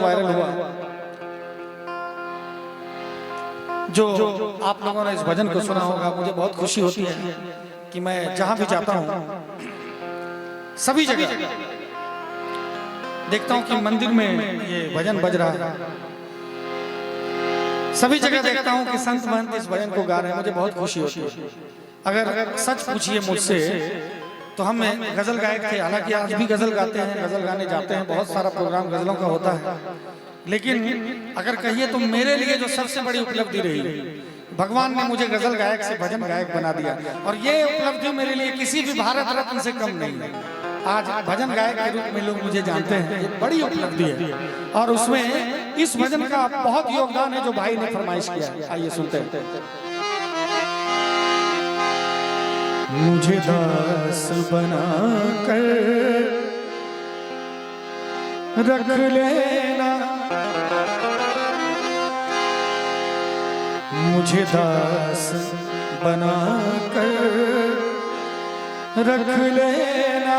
Viral हुआ, जो आप लोगों ने इस भजन को सुना होगा। मुझे बहुत खुशी होती है कि मैं जहां भी जाता हूं, सभी जगह देखता हूं कि मंदिर में ये भजन बज रहा है। सभी जगह देखता हूं कि संत महंत इस भजन को गा रहे हैं। मुझे बहुत खुशी होती है। अगर सच पूछिए मुझसे तो हम गजल गायक थे, हालांकि आज भी गजल गाते हैं, गजल गाने जाते हैं, बहुत सारा प्रोग्राम गजलों का होता है। लेकिन अगर कहिए तो मेरे लिए जो सबसे बड़ी उपलब्धि रही, भगवान ने मुझे गजल गायक से भजन गायक बना दिया। और ये उपलब्धि मेरे लिए किसी भी भारत रत्न से कम नहीं है। आज भजन गायक के रूप में लोग मुझे जानते हैं, ये बड़ी उपलब्धि है। और उसमें इस भजन का बहुत योगदान है जो भाई ने फरमाइश किया। आइए सुनते हैं। मुझे दास बना कर रख लेना, मुझे दास बना कर रख लेना,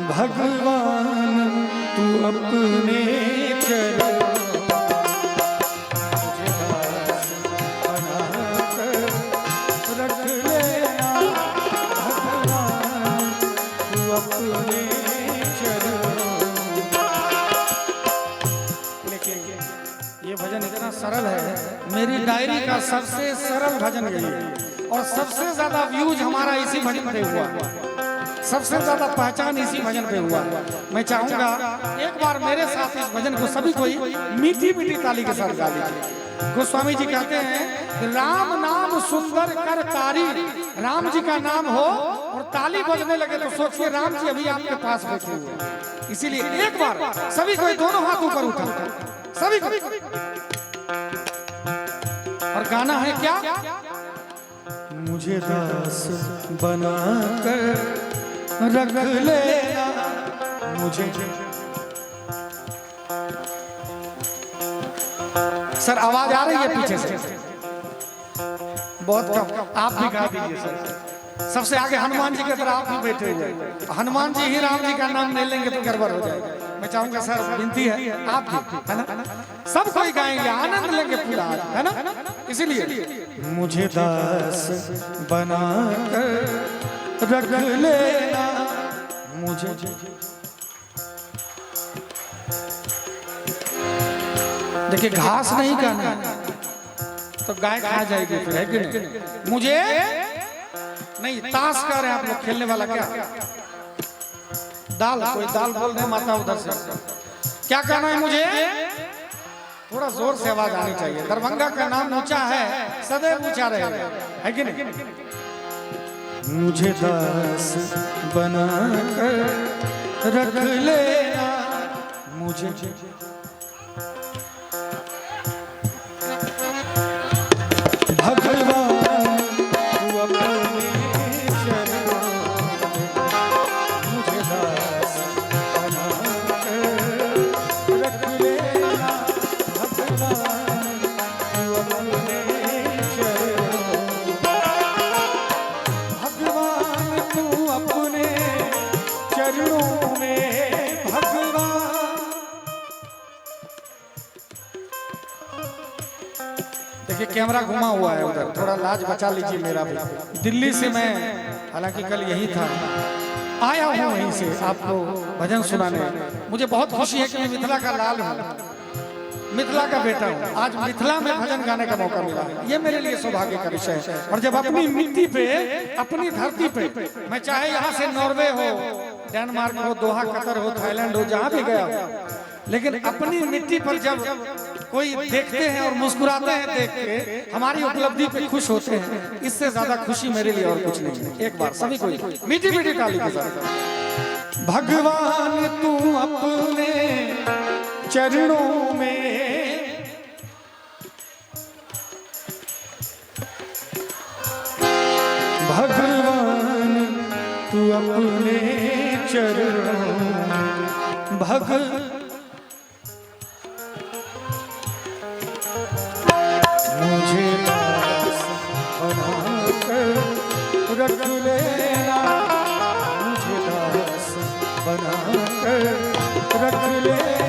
भगवान तू अपने चरणों, मुझे दास बना कर रख लेना, भगवान तू अपने चरणों। लेकिन ये भजन इतना सरल है, मेरी डायरी का सबसे सरल भजन यही है। और सबसे ज्यादा व्यूज हमारा इसी भजन पे हुआ, सबसे ज्यादा पहचान इसी भजन पे हुआ। मैं चाहूंगा एक बार मेरे साथ इस भजन को सभी कोई मीठी मीठी ताली के साथ गा लीजिए। गोस्वामी जी कहते हैं, राम नाम सुंदर कर तारी, राम जी का नाम हो और ताली बजने लगे तो सोचिए राम जी अभी आपके पास बैठे हुए। इसीलिए एक बार सभी कोई दोनों हाथ ऊपर उठा, सभी को। और गाना है क्या? मुझे दास बना कर रख लेना, मुझे। सर आवाज आ रही है पीछे से? बहुत कम, आप भी गा दीजिए सर। सबसे आगे हनुमान जी की तरह आप भी बैठे हुए, हनुमान जी ही राम जी का नाम नहीं लेंगे तो गड़बड़ हो जाएगा। मैं चाहूंगा सर, विनती है आप भी, है ना, सब कोई गाएंगे, आनंद लेंगे पूरा, है ना। इसीलिए मुझे दास बना कर रख लेना, मुझे देखिए घास नहीं खाना तो गाय खा जाएगी फिर, है कि नहीं? मुझे नहीं, ताश कर रहे हैं आप लोग, खेलने वाला क्या? दाल, कोई दाल बोल रहे माता उधर से। क्या कहना है मुझे? थोड़ा जोर से आवाज आनी चाहिए। दरभंगा का नाम ऊंचा है, सदैव ऊंचा रहेगा, है कि नहीं? मुझे दास बना कर रख लेना, मुझे भगवान तू अपने चरणों, मुझे दास बना कर रख लेना, भगवान तू अपने चरणों, भगवान तू अपने चरणों में, भगवान। देखिए कैमरा घुमा हुआ है उधर, थोड़ा लाज बचा लीजिए मेरा भी। दिल्ली से मैं, हालांकि कल यही था, आया हूँ वहीं से आपको भजन सुनाने। मुझे बहुत खुशी है कि मैं मिथिला का लाल हूँ, मिथिला का बेटा हूँ। आज मिथिला में भजन गाने का मौका मिला, ये मेरे लिए सौभाग्य का विषय है। और जब अपनी मिट्टी पे, अपनी धरती पे, मैं चाहे यहाँ से नॉर्वे हो, डेनमार्क हो, दोहा, कतर हो, थाईलैंड हो, जहाँ भी गया हो, लेकिन अपनी मिट्टी पर जब कोई देखते हैं और मुस्कुराते हैं देख के, हमारी उपलब्धि पे खुश होते हैं, इससे ज्यादा खुशी मेरे लिए और कुछ नहीं है। एक बार सभी कोई मीठी मीठी ताली के साथ। भगवान तू अपने चरणों में, भगवान तू अपने चरणों में, मुझे दास बना कर रख लेना, मुझे दास बना कर रख लेना,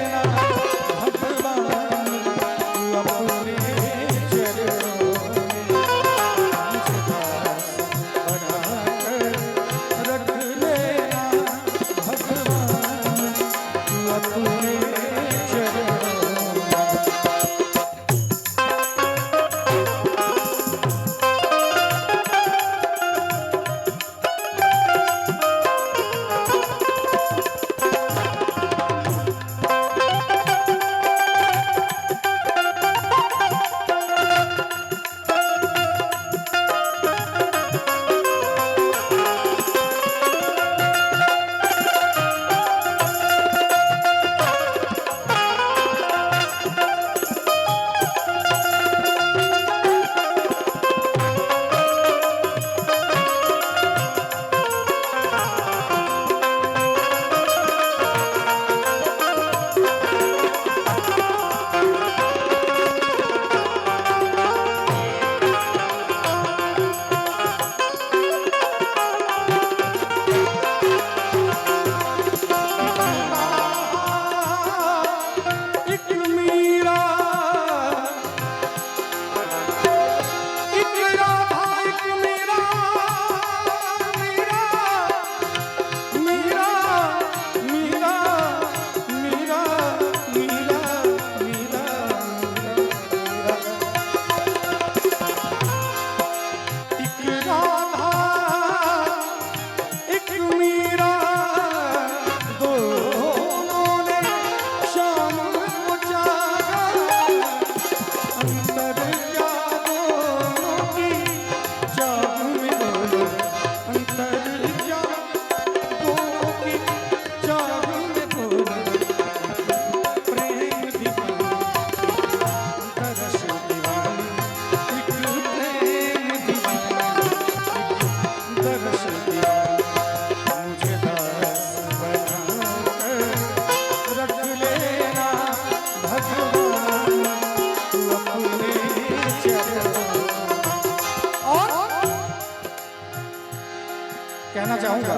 चाहूंगा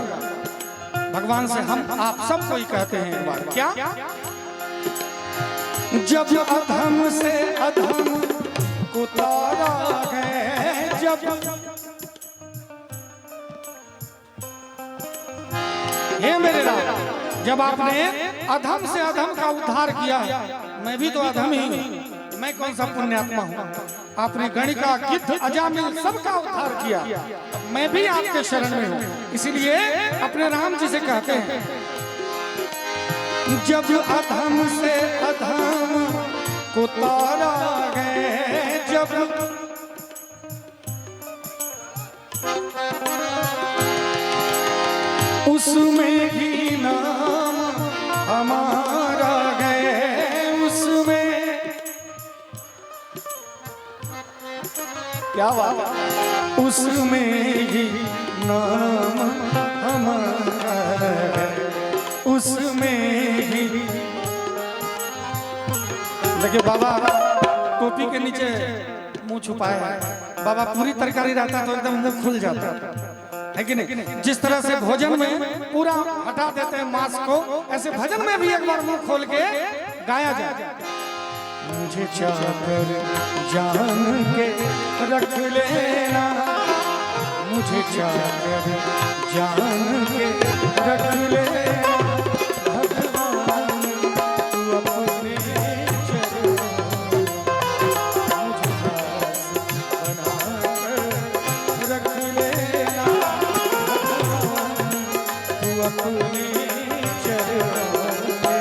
भगवान से, हम आप सब कोई कहते हैं एक बार, क्या? जब अधम से अधम को तारा है, जब हे मेरे राम, जब आपने अधम से अधम का उद्धार किया, मैं भी तो अधम ही हूँ, मैं कौन सा पुण्यात्मा हूँ। आपने गणिका, गिद्ध, अजामिल सबका उद्धार किया, मैं भी आपके शरण में हूँ। इसीलिए अपने राम जी से कहते हैं, जब अधम से अधम को तारा गए, जब उसमें ही नाम हमारा गए, उसमें क्या बात, उसमें ही नाम हमारा है, उसमें ही। देखिए बाबा टोपी के नीचे मुंह छुपाया है, बाबा पूरी तरकारी रहता तो एकदम अंदर खुल जाता है कि नहीं? जिस तरह से भोजन में पूरा हटा देते हैं मांस को, ऐसे भजन में भी एक बार मुंह खोल के गाया जाए। मुझे चाहकर जान के रख लेना, मुझे चाहकर जान के रख लेना, भगवान तू अपने चरणों मुझे दास बनाकर रख लेना, भगवान तू अपने चरणों में।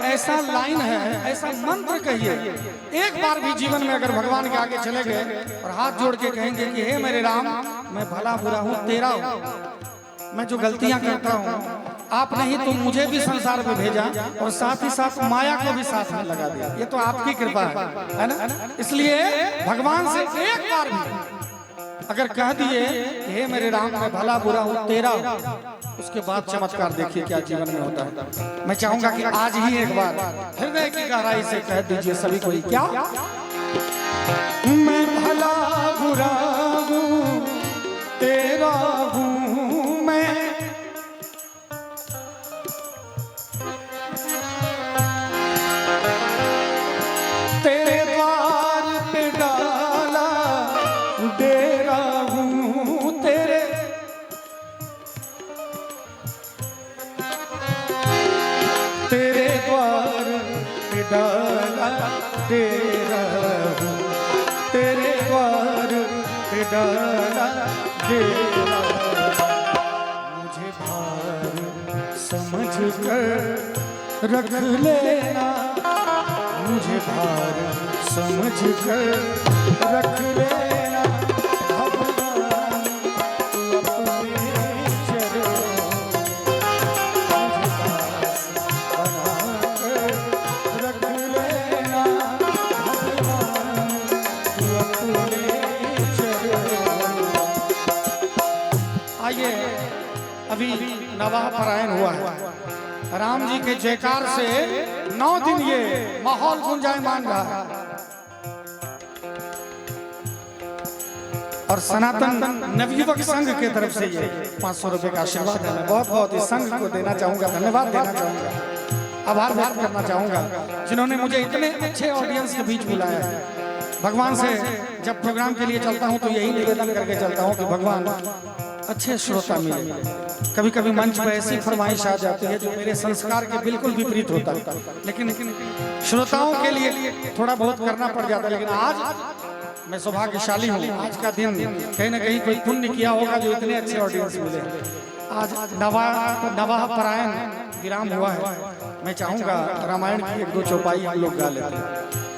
ऐसा लाइन है, ऐसा मंत्र कहिए, एक बार भी जीवन में अगर भगवान के आगे चले गए और हाथ जोड़ के कहेंगे कि हे मेरे राम, मैं भला बुरा हूँ तेरा हूँ, मैं जो गलतियां करता हूँ आपने ही तो मुझे भी संसार में भेजा और साथ ही साथ माया को भी साथ में लगा दिया, ये तो आपकी कृपा है ना। इसलिए भगवान से एक बार भी अगर कह दिए हे मेरे राम, मैं भला बुरा हूँ तेरा हूँ, उसके बाद चमत्कार देखिए क्या जीवन में होता है। मैं चाहूंगा कि आज ही एक बार हृदय की गहराई से कह दीजिए सभी कोई, क्या मैं भला बुरा हूँ तेरा हूँ, मैं तेरे द्वार पे डाला डेरा हूँ, तेरे तेरे द्वार पे डाला डेरा हूँ, तेरे द्वार पे डाला डेरा, मुझे भार समझ कर रख लेना, मुझे भार समझ कर रख लेना, भगवान तू अपने चरणों मुझे दास बनाकर रख लेना, भगवान तू अपने राम जी के जयकार से 9 दिन ये माहौल गुंजायमान रहा। और सनातन नवयुवक संघ के तरफ से ये 500 रुपए का आशीर्वाद है। मैं बहुत बहुत इस संघ को देना चाहूंगा, धन्यवाद देना चाहूंगा, आभार व्यक्त करना चाहूंगा जिन्होंने मुझे इतने अच्छे ऑडियंस के बीच बुलाया है। भगवान से जब प्रोग्राम के लिए चलता हूं तो यही निवेदन करके चलता हूं कि भगवान अच्छे श्रोता मिले। कभी कभी मंच पर ऐसी फरमाइश आ जाती है जो मेरे संस्कार के बिल्कुल विपरीत होता है, लेकिन श्रोताओं के लिए थोड़ा बहुत करना पड़ जाता है। लेकिन आज मैं सौभाग्यशाली हूँ, आज का दिन कहीं ना कहीं कोई पुण्य किया होगा जो इतने अच्छे ऑडियंस मिले। आज नवाह परायण विराम हुआ है। मैं चाहूंगा रामायण की 1-2 चौपाई हम लोग गा लेते हैं।